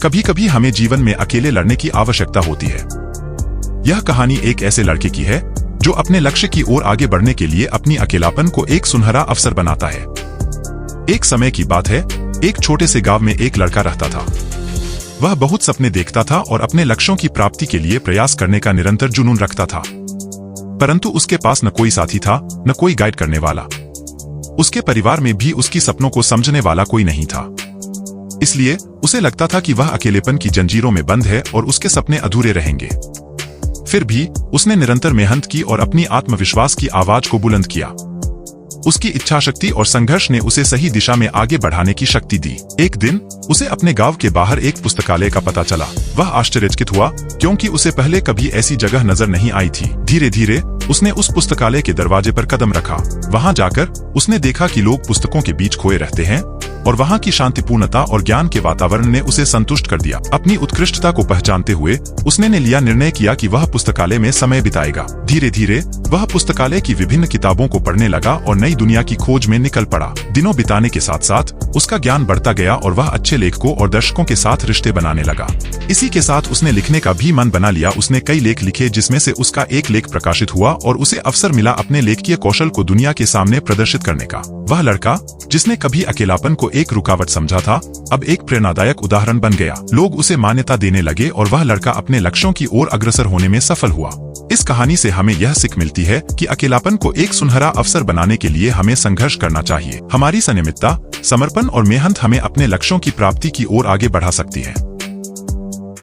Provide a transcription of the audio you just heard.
कभी कभी हमें जीवन में अकेले लड़ने की आवश्यकता होती है। यह कहानी एक ऐसे लड़के की है जो अपने लक्ष्य की ओर आगे बढ़ने के लिए अपनी अकेलापन को एक सुनहरा अवसर बनाता है। एक समय की बात है, एक छोटे से गांव में एक लड़का रहता था। वह बहुत सपने देखता था और अपने लक्ष्यों की प्राप्ति के लिए प्रयास करने का निरंतर जुनून रखता था, परंतु उसके पास न कोई साथी था, न कोई गाइड करने वाला। उसके परिवार में भी उसकी सपनों को समझने वाला कोई नहीं था। इसलिए उसे लगता था कि वह अकेलेपन की जंजीरों में बंद है और उसके सपने अधूरे रहेंगे। फिर भी उसने निरंतर मेहनत की और अपनी आत्मविश्वास की आवाज को बुलंद किया। उसकी इच्छाशक्ति और संघर्ष ने उसे सही दिशा में आगे बढ़ाने की शक्ति दी। एक दिन उसे अपने गांव के बाहर एक पुस्तकालय का पता चला। वह आश्चर्यचकित हुआ क्योंकि उसे पहले कभी ऐसी जगह नजर नहीं आई थी। धीरे धीरे उसने उस पुस्तकालय के दरवाजे पर कदम रखा। वहां जाकर उसने देखा कि लोग पुस्तकों के बीच खोए रहते हैं और वहां की शांतिपूर्णता और ज्ञान के वातावरण ने उसे संतुष्ट कर दिया। अपनी उत्कृष्टता को पहचानते हुए उसने लिया निर्णय किया कि वह पुस्तकालय में समय बिताएगा। धीरे धीरे वह पुस्तकालय की विभिन्न किताबों को पढ़ने लगा और नई दुनिया की खोज में निकल पड़ा। दिनों बिताने के साथ साथ उसका ज्ञान बढ़ता गया और वह अच्छे लेखकों और दर्शकों के साथ रिश्ते बनाने लगा। इसी के साथ उसने लिखने का भी मन बना लिया। उसने कई लेख लिखे, जिसमें से उसका एक लेख प्रकाशित हुआ और उसे अवसर मिला अपने लेखकीय कौशल को दुनिया के सामने प्रदर्शित करने का। वह लड़का जिसने कभी अकेलापन को एक रुकावट समझा था, अब एक प्रेरणादायक उदाहरण बन गया। लोग उसे मान्यता देने लगे और वह लड़का अपने लक्ष्यों की ओर अग्रसर होने में सफल हुआ। इस कहानी से हमें यह सीख मिलती है कि अकेलापन को एक सुनहरा अवसर बनाने के लिए हमें संघर्ष करना चाहिए। हमारी संयमितता, समर्पण और मेहनत हमें अपने लक्ष्यों की प्राप्ति की ओर आगे बढ़ा सकती है।